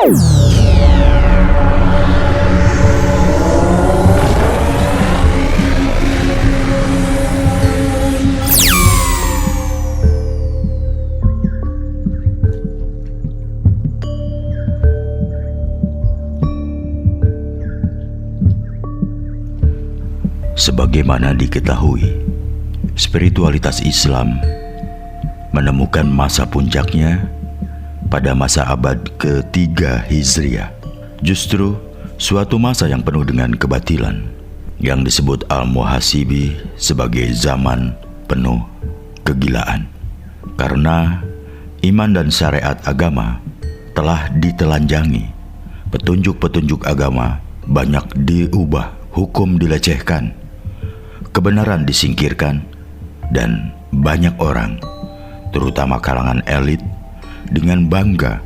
Sebagaimana diketahui, spiritualitas Islam menemukan masa puncaknya pada masa abad ke-3 Hijriah. Justru suatu masa yang penuh dengan kebatilan yang disebut Al-Muhasibi sebagai zaman penuh kegilaan. Karena iman dan syariat agama telah ditelanjangi, petunjuk-petunjuk agama banyak diubah, hukum dilecehkan, kebenaran disingkirkan, dan banyak orang, terutama kalangan elit, dengan bangga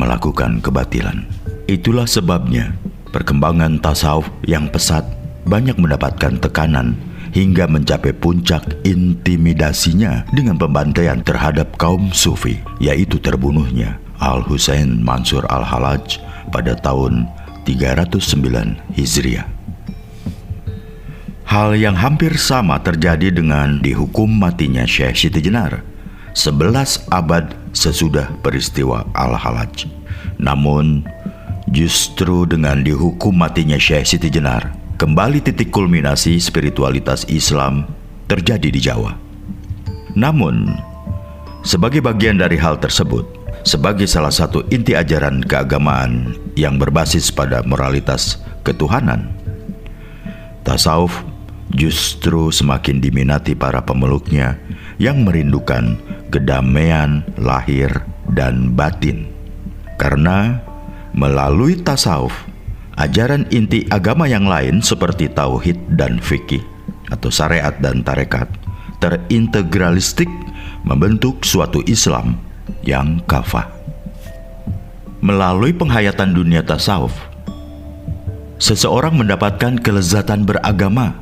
melakukan kebatilan. Itulah sebabnya perkembangan tasawuf yang pesat banyak mendapatkan tekanan hingga mencapai puncak intimidasinya dengan pembantaian terhadap kaum sufi, yaitu terbunuhnya Al-Husain Mansur Al-Hallaj pada tahun 309 Hijriah. Hal yang hampir sama terjadi dengan dihukum matinya Syekh Siti Jenar 11 abad sesudah peristiwa Al-Hallaj. Namun, justru dengan dihukum matinya Syekh Siti Jenar, kembali titik kulminasi spiritualitas Islam terjadi di Jawa. Namun, sebagai bagian dari hal tersebut, sebagai salah satu inti ajaran keagamaan yang berbasis pada moralitas ketuhanan, tasawuf justru semakin diminati para pemeluknya yang merindukan kedamaian lahir dan batin. Karena melalui tasawuf, ajaran inti agama yang lain seperti tauhid dan fikih atau syariat dan tarekat terintegralistik membentuk suatu Islam yang kafah. Melalui penghayatan dunia tasawuf, seseorang mendapatkan kelezatan beragama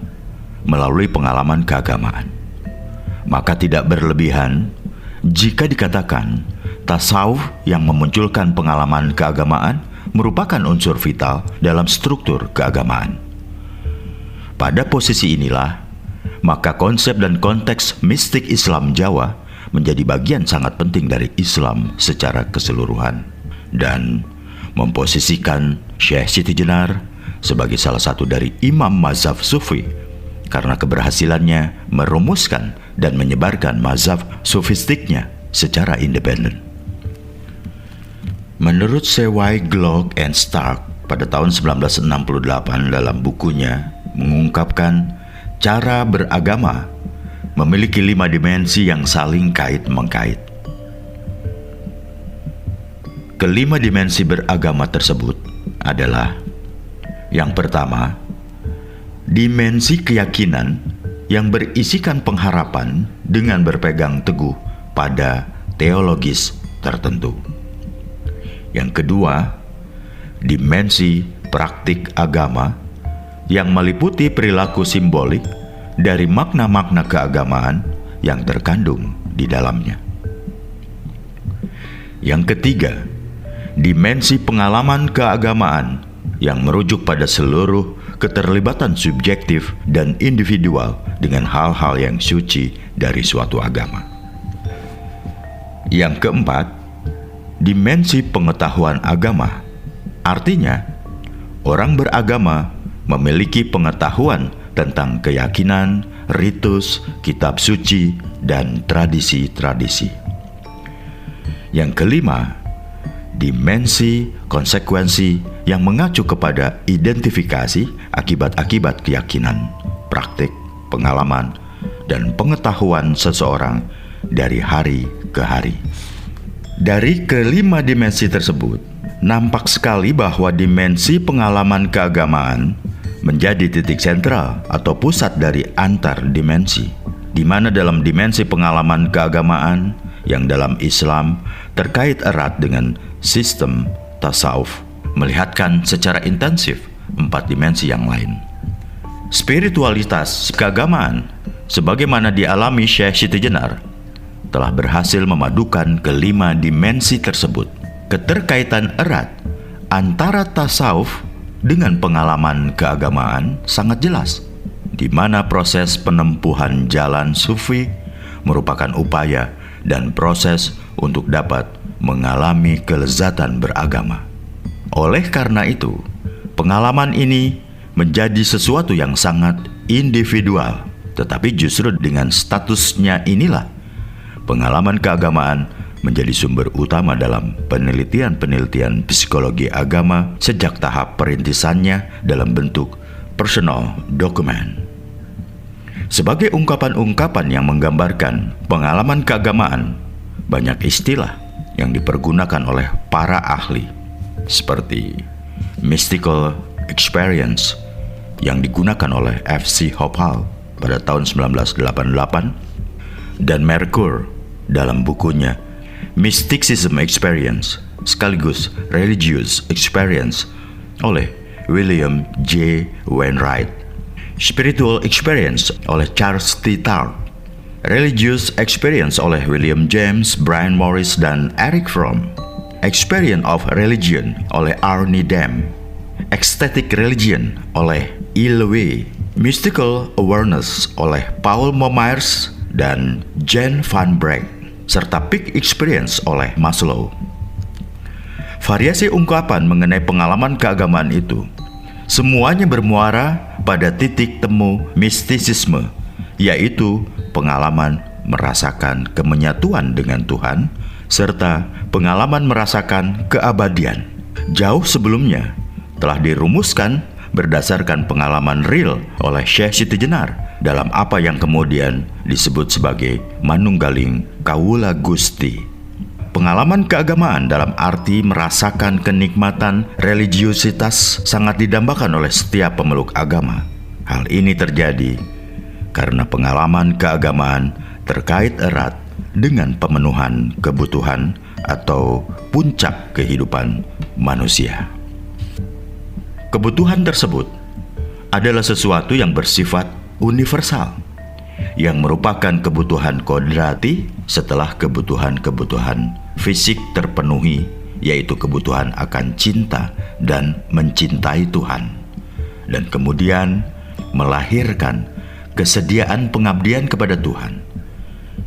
melalui pengalaman keagamaan. Maka tidak berlebihan jika dikatakan tasawuf yang memunculkan pengalaman keagamaan merupakan unsur vital dalam struktur keagamaan. Pada posisi inilah, maka konsep dan konteks mistik Islam Jawa menjadi bagian sangat penting dari Islam secara keseluruhan, dan memposisikan Syekh Siti Jenar sebagai salah satu dari imam mazhab sufi karena keberhasilannya merumuskan dan menyebarkan mazhab sufistiknya secara independen. Menurut C.Y. Glock and Stark pada tahun 1968 dalam bukunya mengungkapkan cara beragama memiliki 5 dimensi yang saling kait-mengkait. Kelima dimensi beragama tersebut adalah: yang pertama, dimensi keyakinan yang berisikan pengharapan dengan berpegang teguh pada teologis tertentu. Yang kedua, dimensi praktik agama yang meliputi perilaku simbolik dari makna-makna keagamaan yang terkandung di dalamnya. Yang ketiga, dimensi pengalaman keagamaan yang merujuk pada seluruh keterlibatan subjektif dan individual dengan hal-hal yang suci dari suatu agama. Yang keempat, dimensi pengetahuan agama. Artinya, orang beragama memiliki pengetahuan tentang keyakinan, ritus, kitab suci, dan tradisi-tradisi. Yang kelima, dimensi konsekuensi yang mengacu kepada identifikasi akibat-akibat keyakinan, praktik, pengalaman, dan pengetahuan seseorang dari hari ke hari. Dari kelima dimensi tersebut, nampak sekali bahwa dimensi pengalaman keagamaan menjadi titik sentral atau pusat dari antar dimensi, di mana dalam dimensi pengalaman keagamaan yang dalam Islam terkait erat dengan sistem tasawuf, melihatkan secara intensif 4 dimensi yang lain. Spiritualitas keagamaan, sebagaimana dialami Syekh Siti Jenar, telah berhasil memadukan kelima dimensi tersebut. Keterkaitan erat antara tasawuf dengan pengalaman keagamaan sangat jelas, di mana proses penempuhan jalan sufi merupakan upaya dan proses untuk dapat mengalami kelezatan beragama. Oleh karena itu, pengalaman ini menjadi sesuatu yang sangat individual, tetapi justru dengan statusnya inilah pengalaman keagamaan menjadi sumber utama dalam penelitian-penelitian psikologi agama sejak tahap perintisannya dalam bentuk personal document. Sebagai ungkapan-ungkapan yang menggambarkan pengalaman keagamaan, banyak istilah yang dipergunakan oleh para ahli, seperti mystical experience yang digunakan oleh F.C. Hoppal pada tahun 1988 dan Merkur dalam bukunya Mysticism Experience sekaligus Religious Experience oleh William J. Wainwright, Spiritual Experience oleh Charles T. Tart, Religious Experience oleh William James, Brian Morris, dan Eric Fromm, Experience of Religion oleh Arnie Dam, Ecstatic Religion oleh Ilwe, Mystical Awareness oleh Paul Momyers dan Jan van Breck, serta Peak Experience oleh Maslow. Variasi ungkapan mengenai pengalaman keagamaan itu semuanya bermuara pada titik temu mistisisme, yaitu pengalaman merasakan kemenyatuan dengan Tuhan serta pengalaman merasakan keabadian. Jauh sebelumnya telah dirumuskan berdasarkan pengalaman real oleh Syekh Siti Jenar dalam apa yang kemudian disebut sebagai manunggaling kawula Gusti. Pengalaman keagamaan dalam arti merasakan kenikmatan religiusitas sangat didambakan oleh setiap pemeluk agama. Hal ini terjadi karena pengalaman keagamaan terkait erat dengan pemenuhan kebutuhan atau puncak kehidupan manusia. Kebutuhan tersebut adalah sesuatu yang bersifat universal, yang merupakan kebutuhan kodrati setelah kebutuhan-kebutuhan fisik terpenuhi, yaitu kebutuhan akan cinta dan mencintai Tuhan, dan kemudian melahirkan kesediaan pengabdian kepada Tuhan.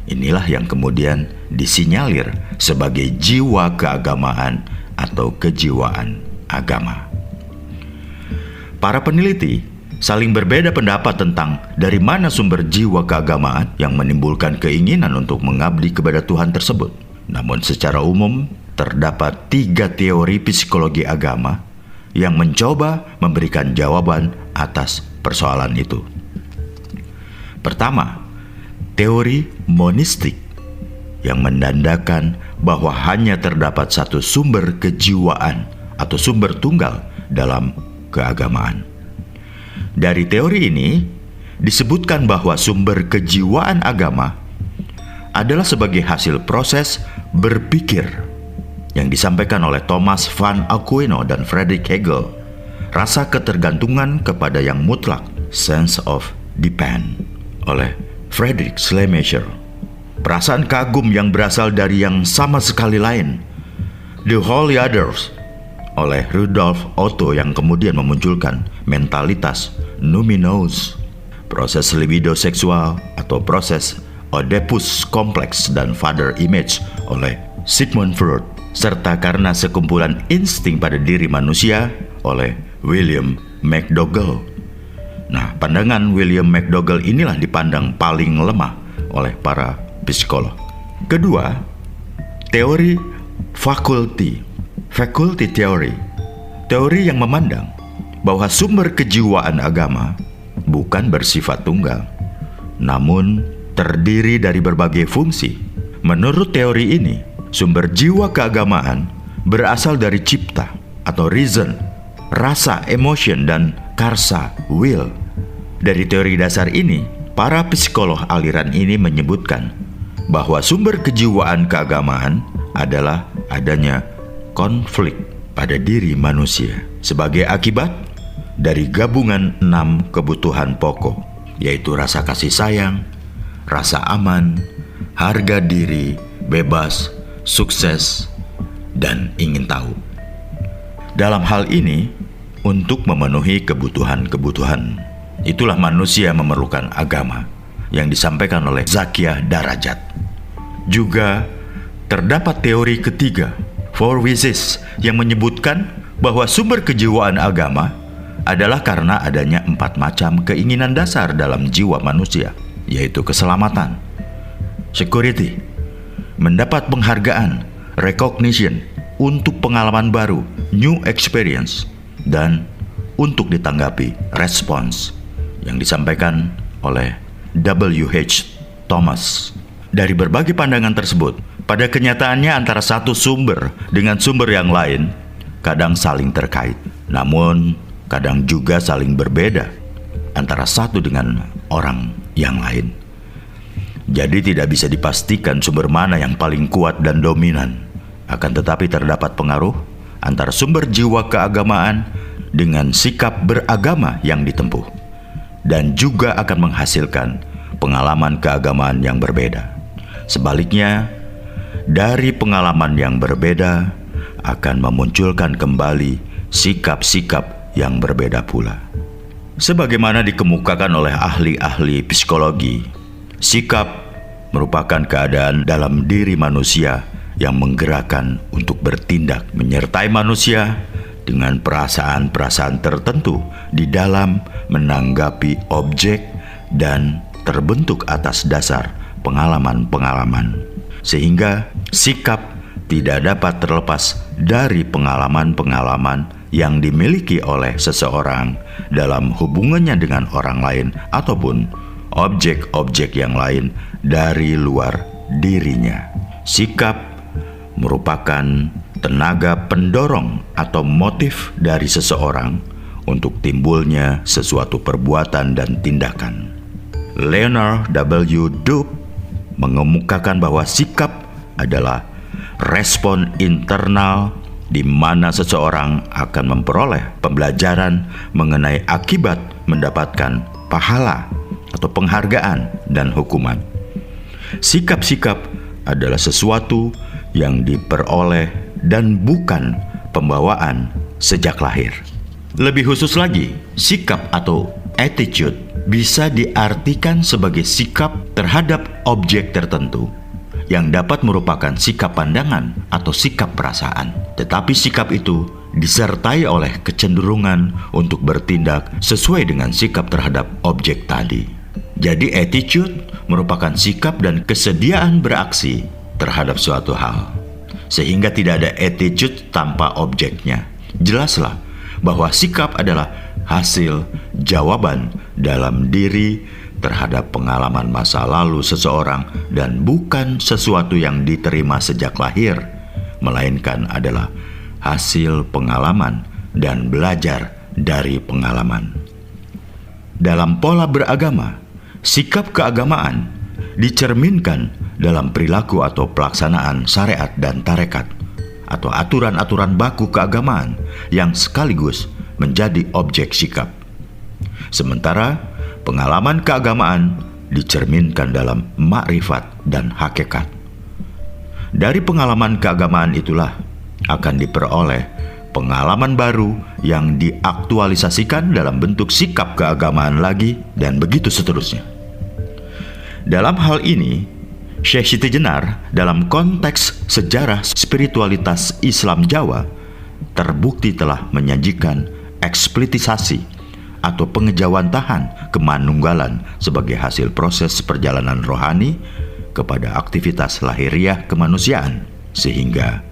Inilah yang kemudian disinyalir sebagai jiwa keagamaan atau kejiwaan agama. Para peneliti saling berbeda pendapat tentang dari mana sumber jiwa keagamaan yang menimbulkan keinginan untuk mengabdi kepada Tuhan tersebut. Namun secara umum terdapat 3 teori psikologi agama yang mencoba memberikan jawaban atas persoalan itu. Pertama, teori monistik yang menandakan bahwa hanya terdapat satu sumber kejiwaan atau sumber tunggal dalam keagamaan. Dari teori ini disebutkan bahwa sumber kejiwaan agama adalah sebagai hasil proses berpikir yang disampaikan oleh Thomas van Aquino dan Friedrich Hegel, rasa ketergantungan kepada yang mutlak, sense of depend, oleh Friedrich Schleiermacher, perasaan kagum yang berasal dari yang sama sekali lain, the holy others, oleh Rudolf Otto yang kemudian memunculkan mentalitas numinous, proses libido seksual atau proses Oedipus kompleks dan father image oleh Sigmund Freud, serta karena sekumpulan insting pada diri manusia oleh William McDougall. Nah, pandangan William McDougall inilah dipandang paling lemah oleh para psikolog. Kedua, teori faculty theory, teori yang memandang bahwa sumber kejiwaan agama bukan bersifat tunggal, namun terdiri dari berbagai fungsi. Menurut teori ini, sumber jiwa keagamaan berasal dari cipta atau reason, rasa, emotion, dan karsa, will. Dari teori dasar ini, para psikolog aliran ini menyebutkan bahwa sumber kejiwaan keagamaan adalah adanya konflik pada diri manusia sebagai akibat dari gabungan 6 kebutuhan pokok, yaitu rasa kasih sayang, rasa aman, harga diri, bebas, sukses, dan ingin tahu. Dalam hal ini, untuk memenuhi kebutuhan-kebutuhan, itulah manusia memerlukan agama yang disampaikan oleh Zakia Darajat. Juga terdapat teori ketiga, Four Wishes, yang menyebutkan bahwa sumber kejiwaan agama adalah karena adanya 4 macam keinginan dasar dalam jiwa manusia, yaitu keselamatan, security, mendapat penghargaan, recognition, untuk pengalaman baru, new experience, dan untuk ditanggapi, response, yang disampaikan oleh W.H. Thomas. Dari berbagai pandangan tersebut, pada kenyataannya antara satu sumber dengan sumber yang lain kadang saling terkait, namun kadang juga saling berbeda antara satu dengan orang yang lain. Jadi tidak bisa dipastikan sumber mana yang paling kuat dan dominan. Akan tetapi terdapat pengaruh antara sumber jiwa keagamaan dengan sikap beragama yang ditempuh, dan juga akan menghasilkan pengalaman keagamaan yang berbeda. Sebaliknya, dari pengalaman yang berbeda akan memunculkan kembali sikap-sikap yang berbeda pula. Sebagaimana dikemukakan oleh ahli-ahli psikologi, sikap merupakan keadaan dalam diri manusia yang menggerakkan untuk bertindak, menyertai manusia dengan perasaan-perasaan tertentu di dalam menanggapi objek dan terbentuk atas dasar pengalaman-pengalaman, sehingga sikap tidak dapat terlepas dari pengalaman-pengalaman yang dimiliki oleh seseorang dalam hubungannya dengan orang lain ataupun objek-objek yang lain dari luar dirinya. Sikap merupakan tenaga pendorong atau motif dari seseorang untuk timbulnya sesuatu perbuatan dan tindakan. Leonard W. Doob mengemukakan bahwa sikap adalah respon internal di mana seseorang akan memperoleh pembelajaran mengenai akibat mendapatkan pahala atau penghargaan dan hukuman. Sikap-sikap adalah sesuatu yang diperoleh dan bukan pembawaan sejak lahir. Lebih khusus lagi, sikap atau attitude bisa diartikan sebagai sikap terhadap objek tertentu yang dapat merupakan sikap pandangan atau sikap perasaan. Tetapi sikap itu disertai oleh kecenderungan untuk bertindak sesuai dengan sikap terhadap objek tadi. Jadi attitude merupakan sikap dan kesediaan beraksi terhadap suatu hal, sehingga tidak ada attitude tanpa objeknya. Jelaslah bahwa sikap adalah hasil jawaban dalam diri terhadap pengalaman masa lalu seseorang dan bukan sesuatu yang diterima sejak lahir, melainkan adalah hasil pengalaman dan belajar dari pengalaman. Dalam pola beragama, sikap keagamaan dicerminkan dalam perilaku atau pelaksanaan syariat dan tarekat atau aturan-aturan baku keagamaan yang sekaligus menjadi objek sikap. Sementara pengalaman keagamaan dicerminkan dalam makrifat dan hakikat. Dari pengalaman keagamaan itulah akan diperoleh pengalaman baru yang diaktualisasikan dalam bentuk sikap keagamaan lagi, dan begitu seterusnya. Dalam hal ini, Syekh Siti Jenar dalam konteks sejarah spiritualitas Islam Jawa terbukti telah menyajikan eksplitisasi atau pengejawantahan kemanunggalan sebagai hasil proses perjalanan rohani kepada aktivitas lahiriah kemanusiaan, sehingga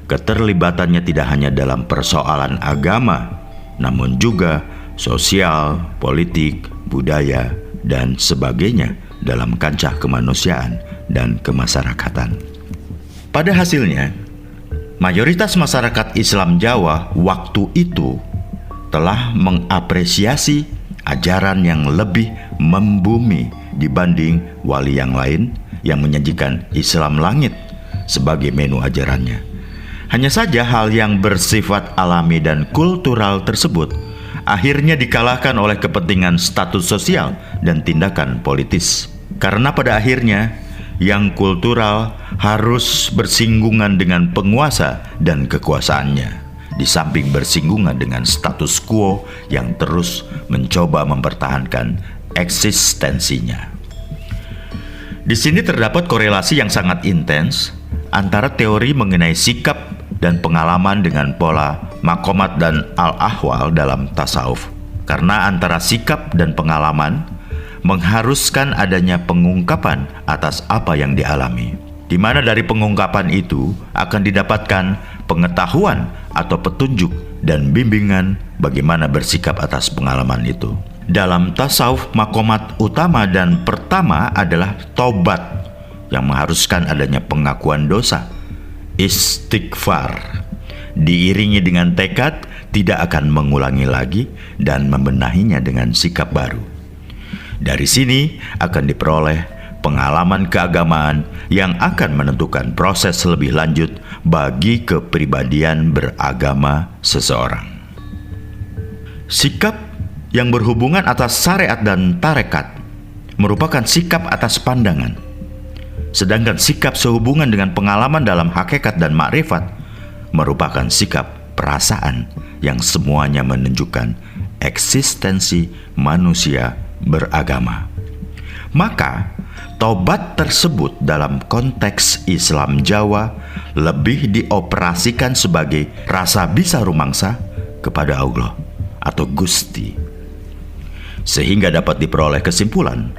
keterlibatannya tidak hanya dalam persoalan agama, namun juga sosial, politik, budaya, dan sebagainya dalam kancah kemanusiaan dan kemasyarakatan. Pada hasilnya, mayoritas masyarakat Islam Jawa waktu itu telah mengapresiasi ajaran yang lebih membumi dibanding wali yang lain yang menyajikan Islam langit sebagai menu ajarannya. Hanya saja hal yang bersifat alami dan kultural tersebut akhirnya dikalahkan oleh kepentingan status sosial dan tindakan politis. Karena pada akhirnya yang kultural harus bersinggungan dengan penguasa dan kekuasaannya. di samping bersinggungan dengan status quo yang terus mencoba mempertahankan eksistensinya. Di sini terdapat korelasi yang sangat intens antara teori mengenai sikap dan pengalaman dengan pola maqamat dan al-ahwal dalam tasawuf. Karena antara sikap dan pengalaman mengharuskan adanya pengungkapan atas apa yang dialami, di mana dari pengungkapan itu akan didapatkan pengetahuan atau petunjuk dan bimbingan bagaimana bersikap atas pengalaman itu. Dalam tasawuf, maqamat utama dan pertama adalah taubat yang mengharuskan adanya pengakuan dosa, istighfar, diiringi dengan tekad tidak akan mengulangi lagi dan membenahinya dengan sikap baru. Dari sini akan diperoleh pengalaman keagamaan yang akan menentukan proses lebih lanjut bagi kepribadian beragama seseorang. Sikap yang berhubungan atas syariat dan tarekat merupakan sikap atas pandangan, sedangkan sikap sehubungan dengan pengalaman dalam hakikat dan makrifat merupakan sikap perasaan yang semuanya menunjukkan eksistensi manusia beragama. Maka taubat tersebut dalam konteks Islam Jawa lebih dioperasikan sebagai rasa bisa rumangsa kepada Allah atau Gusti, sehingga dapat diperoleh kesimpulan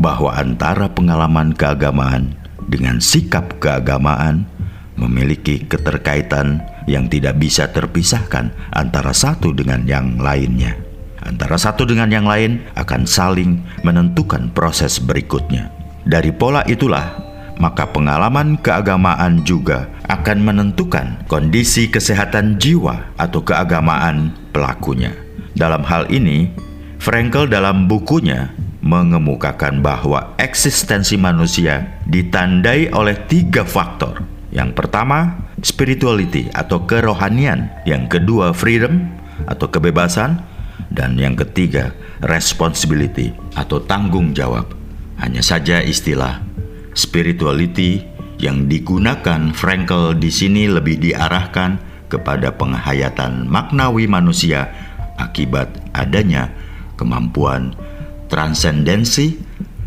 bahwa antara pengalaman keagamaan dengan sikap keagamaan memiliki keterkaitan yang tidak bisa terpisahkan antara satu dengan yang lainnya. Antara satu dengan yang lain akan saling menentukan proses berikutnya. Dari pola itulah, maka pengalaman keagamaan juga akan menentukan kondisi kesehatan jiwa atau keagamaan pelakunya. Dalam hal ini, Frankl dalam bukunya mengemukakan bahwa eksistensi manusia ditandai oleh 3 faktor. Yang pertama, spirituality atau kerohanian. Yang kedua, freedom atau kebebasan. Dan yang ketiga, responsibility atau tanggung jawab. Hanya saja istilah spirituality yang digunakan Frankl di sini lebih diarahkan kepada penghayatan maknawi manusia akibat adanya kemampuan transendensi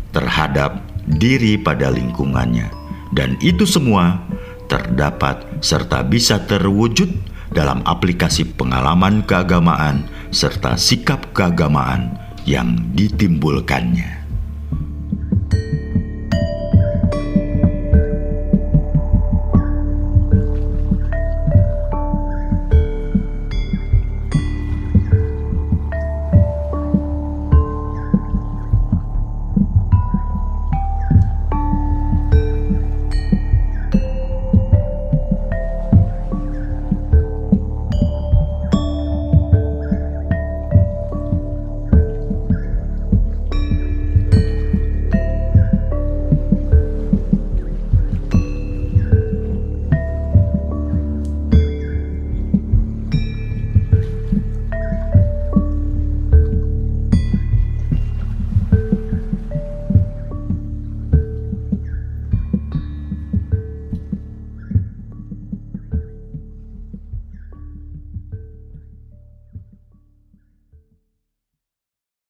terhadap diri pada lingkungannya. Dan itu semua terdapat serta bisa terwujud dalam aplikasi pengalaman keagamaan serta sikap keagamaan yang ditimbulkannya.